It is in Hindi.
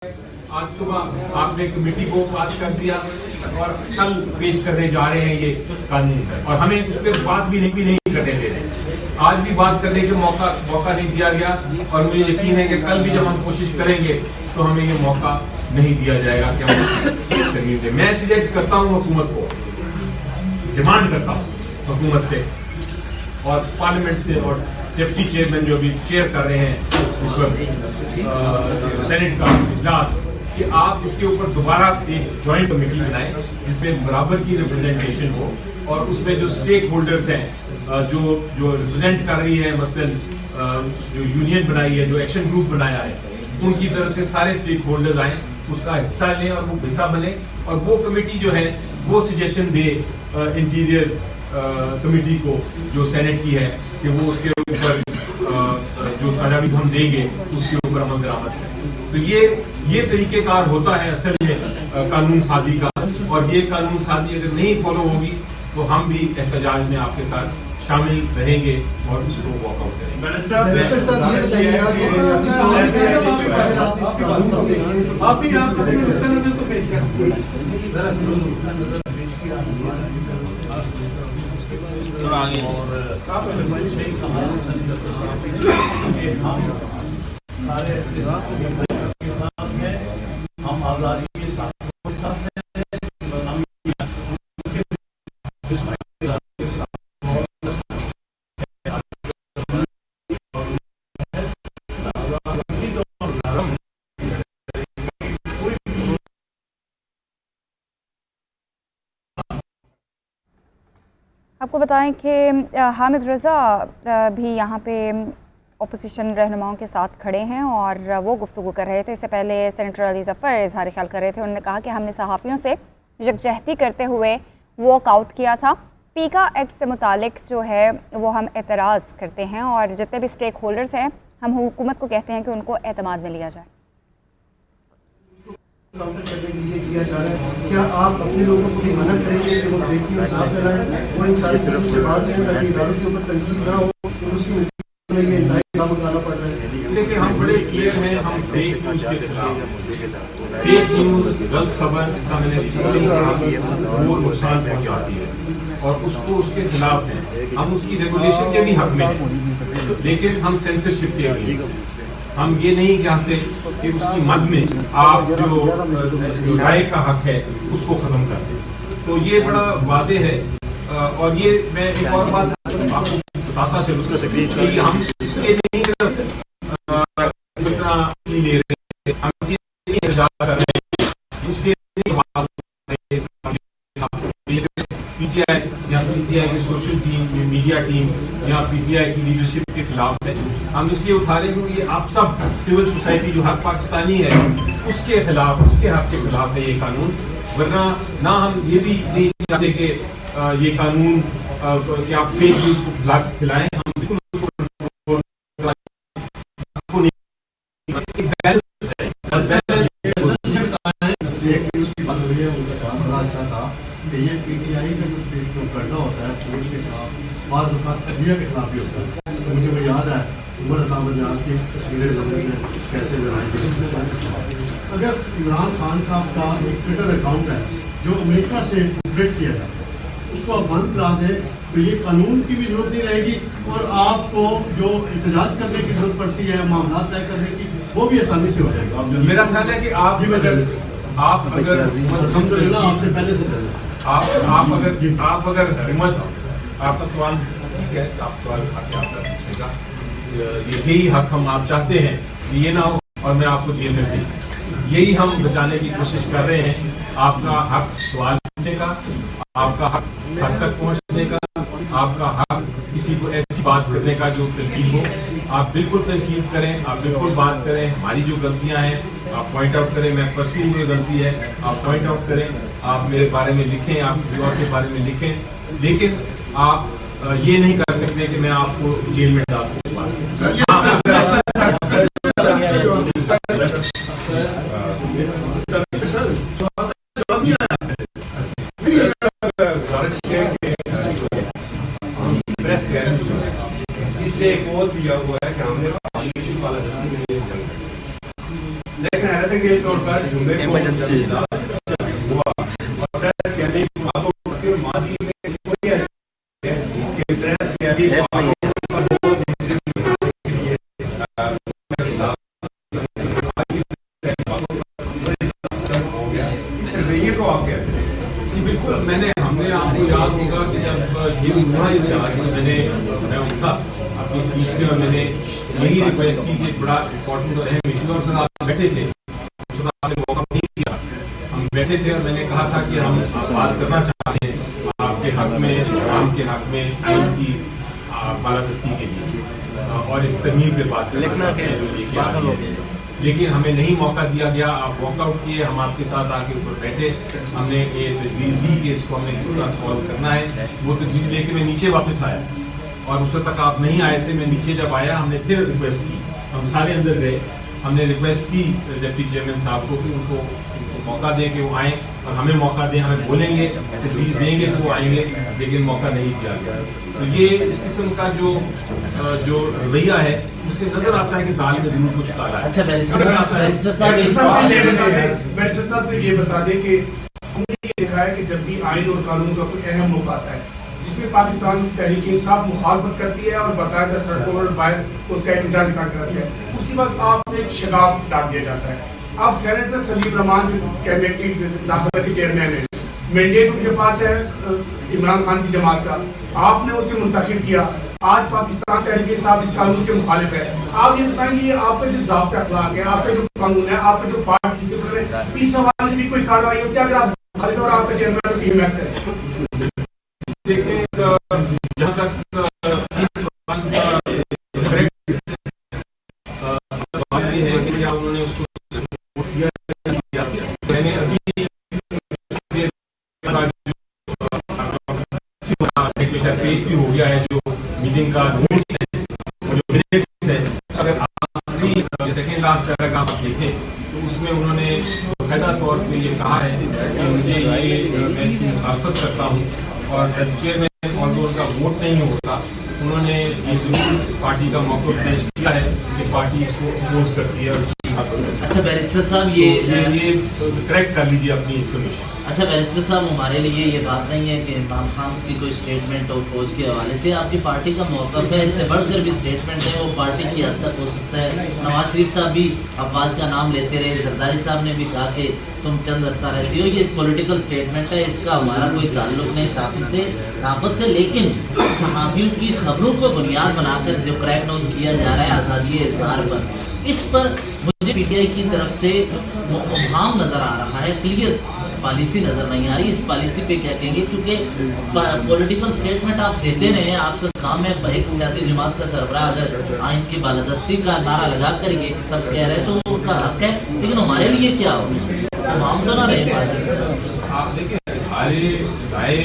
आज सुबह आपने कमेटी को पास कर दिया और कल पेश करने जा रहे हैं ये कानून और हमें उस पर बात भी नहीं करने दे रहे। आज भी बात करने के मौका नहीं दिया गया और मुझे यकीन है कि कल भी जब हम कोशिश करेंगे तो हमें ये मौका नहीं दिया जाएगा कि हम करेंगे। मैं सजेस्ट करता हूँ हुकूमत को, डिमांड करता हूँ हुकूमत से और पार्लियामेंट से और डिप्टी चेयरमैन जो अभी चेयर कर रहे हैं इस वक्त सेनेट का इजलास, कि आप इसके ऊपर दोबारा एक जॉइंट कमेटी बनाएं जिसमें बराबर की रिप्रेजेंटेशन हो और उसमें जो स्टेक होल्डर्स हैं जो रिप्रेजेंट कर रही है, मसलन जो यूनियन बनाई है, जो एक्शन ग्रुप बनाया है, उनकी तरफ से सारे स्टेक होल्डर्स आए, उसका हिस्सा लें और वो हिस्सा बने और वो कमेटी जो है वो सजेशन दे इंटीरियर कमेटी को जो सेनेट की है कि वो उसके ऊपर जो तजावीज़ हम देंगे उसके ऊपर अमल दरामद करें। तो ये तरीक़ेकार होता है असल में कानून साजी का, और ये कानून साजी अगर नहीं फॉलो होगी तो हम भी एहतजाज में आपके साथ शामिल रहेंगे और इसको वॉकआउट करेंगे। हम आजादी के साथ आपको बताएं कि हामिद रज़ा भी यहाँ पे अपोजिशन रहनुमाओं के साथ खड़े हैं और वो गुफ्तगू कर रहे थे। इससे पहले सेनेटर अली ज़फ़र इज़हार ख्याल कर रहे थे। उन्होंने कहा कि हमने सहाफ़ियों से यकजहती करते हुए वॉकआउट किया था। पीका एक्ट से मुतालिक जो है वो हम एतराज़ करते हैं और जितने भी स्टेक होल्डर्स हैं हम हुकूमत को कहते हैं कि उनको एतमाद में लिया जाए। किया जा रहा है, क्या आप अपने लोगों को भी मना करेंगे कि वो फेक न्यूज़ ना फैलाएं और इन सारी चीज़ों से बात करें ताकि इदारों के ऊपर तनकीद ना हो और उसकी नतीजे में ये इंतहाई काम उठाना पड़ रहा है? देखिए, हम बड़े क्लियर हैं, हम फेक न्यूज़ के खिलाफ। फेक न्यूज़, गलत खबर, इसका मैंने पहले ही कहा, वो नुकसान पहुँचाती है और उसको उसके खिलाफ है। हम उसकी रेगुलेशन के भी हक में हैं, लेकिन हम सेंसरशिप के अगेंस्ट हैं। हम ये नहीं चाहते कि उसकी मद में आप जो राय का हक है उसको ख़त्म कर दें। तो ये बड़ा वाज़े है और ये मैं एक और बात आपको बताता चलूँ कि हम इसके नहीं सिर्फ इतना नहीं ले रहे, हम ये नहीं इजाज़त कर रहे, इसके पीटीआई या पीटीआई की सोशल टीम, मीडिया टीम या पीटीआई की लीडरशिप के खिलाफ है। हम इसलिए उठा रहे हैं कि ये आप सब सिविल सोसाइटी जो हक पाकिस्तानी है उसके खिलाफ, उसके हक के खिलाफ है ये कानून। वरना ना हम ये भी नहीं चाहते कि ये कानून कि आप फेक न्यूज़ को खिलाएं। हम बिल्कुल ये पीटीआई का जो गड्ढा होता है पुलिस के खिलाफ, बाज़ औक़ात अदलिया के खिलाफ भी होता है। तो मुझे वो याद है उमर अतामजान की तस्वीरें लोगों ने कैसे बनाई गई। अगर इमरान खान साहब का एक ट्विटर अकाउंट है जो अमेरिका से ऑपरेट किया जाता है, उसको आप बंद करा दें तो ये कानून की भी जरूरत नहीं रहेगी और आपको जो एहतजाज करने की जरूरत पड़ती है, मामला तय करने की, वो भी आसानी से हो जाएगा। मेरा ख्याल है कि आप अगर आपसे पहले से आप अगर हिम्मत, आपका सवाल ठीक है, आप सवाल आके आपका पूछेगा, यही हक हम आप चाहते हैं कि ये ना हो और मैं आपको जेल में भेज, यही हम बचाने की कोशिश कर रहे हैं। आपका हक सवाल पूछने का, आपका हक सच तक पहुंचने का, आपका हक किसी को ऐसी बात करने का जो तनकीद हो। आप बिल्कुल तनकीद करें, आप बिल्कुल बात करें, हमारी जो गलतियां हैं आप पॉइंट आउट करें। मैं पर्सनली जो गलती है आप पॉइंट आउट करें, आप मेरे बारे में लिखें, आप किसी और के बारे में लिखें, लेकिन आप ये नहीं कर सकते कि मैं आपको जेल में डाल दूं। इसलिए एक और दिया हुआ है कि हमने लेकिन हैरत है कि का जुम्मे को हुआ और प्रेस कहने की माजी में कोई ऐसा है कि प्रेस कहने को आप कैसे जी बिल्कुल, हमने आपको याद होगा कि जब ये हुआ इतिहास में मैं उठा अपनी सीट से और मैंने यही रिक्वेस्ट की कि बड़ा इम्पोर्टेंट और अहम इशू और सर आप बैठे थे, सर आपने मौका नहीं दिया, हम बैठे थे और मैंने कहा था कि हम बात करना चाहते हैं आपके हक में, आवाम के हक में, आइन की बालादस्ती के लिए और इस तरमीम पे बात करना चाहते हैं जो लेके आ रही है। लेकिन हमें नहीं मौका दिया गया, आप वॉकआउट किए, हम आपके साथ आके ऊपर बैठे, हमने ये तजवीज़ दी कि इसको हमें किस तरह सॉल्व करना है। वो तजवीज़ लेके मैं नीचे वापस आया और उस वक्त तक आप नहीं आए थे। मैं नीचे जब आया हमने फिर रिक्वेस्ट की, हम सारे अंदर गए, हमने रिक्वेस्ट की डिप्टी चेयरमैन साहब को कि उनको मौका दें कि वो आएँ और हमें मौका दें, हमें बोलेंगे तजवीज़ देंगे तो वो आएंगे, लेकिन मौका नहीं दिया गया। तो ये इस किस्म का जो रवैया है उससे नजर आता है कि दाल में जरूर कुछ काला है। अच्छा बैरिस्टर साहब से ये बता दें कि हमने ये देखा है कि जब भी आइन और कानून का कोई अहम मौका आता है जिसमें पाकिस्तान तहरीक इंसाफ मुखालफत करती है और बाकायदा सड़कों और बाहर उसका एहतजाज निकाल करती है, उसी वक्त आपको एक शगाब डाल दिया जाता है। अब सेनेटर सलीम रहमान जो कैबिनेट की दाखिला के चेयरमैन है, मैंडेट उनके पास है इमरान खान की जमात का, आपने उसे मुंतखब किया, आज पाकिस्तान तहरीक इंसाफ इस कानून के मुखालिफ है। आप ये बताएंगे आपका जो ज़ाब्ता अखलाक है, आपका जो कानून है, आपका जो पार्टी डिसिप्लिन है, इस हवाले से भी कोई कार्रवाई होती है अगर आप मुखालिफ और आपका चेयरमैन की हिमायत करें? देखिए जहाँ तक बात ये है कि क्या उन्होंने उसको सपोर्ट किया, मैंने अभी पेश भी हो गया है जो मीटिंग का नोट्स है, जो मिनट्स है, अगर आखिरी सेकेंड लास्ट पैराग्राफ आप देखें तो उसमें उन्होंने बाकायदा तौर पे ये कहा है कि मुझे ये मैं इसकी मुखालफत करता हूँ और एज चेयरमैन और उनका वोट नहीं होता, उन्होंने ये जरूर पार्टी का मौक़िफ़ पेश किया है कि पार्टी इसको अपोज करती है। अच्छा बैरिस्टर साहब ये करेक्ट कर लीजिए अपनी इन्फॉर्मेशन। अच्छा बैरिस्टर साहब हमारे लिए ये बात नहीं है कि इमरान खान की कोई स्टेटमेंट और फौज के हवाले से आपकी पार्टी का मौक़िफ़ है, इससे बढ़कर भी स्टेटमेंट है वो पार्टी की हद तक हो सकता है। नवाज शरीफ साहब भी अफवाज का नाम लेते रहे, जरदारी साहब ने भी कहा कि तुम चंद अर्सा रहती हो, ये पॉलिटिकल स्टेटमेंट है, इसका हमारा कोई ताल्लुक नहीं सहाफ़त से। लेकिन सहाफ़ियों की खबरों को बुनियाद बनाकर जो क्रैकडाउन किया जा रहा है आज़ादी इज़हार पर, इस पर मुझे पीटीआई की तरफ से मुबहम नज़र आ रहा है, क्लियर पॉलिसी नज़र नहीं आ रही। इस पॉलिसी पे क्या कहेंगे, क्योंकि पॉलिटिकल स्टेटमेंट आप देते रहे, आपका काम है, एक सियासी जमात का सरबराह अगर आइन की बालादस्ती का नारा लगा कर ये सब कह रहे हैं तो वो उनका हक है, लेकिन हमारे लिए क्या होगा, हम तो ना रहे पार्टी। आप देखिए हमारे राय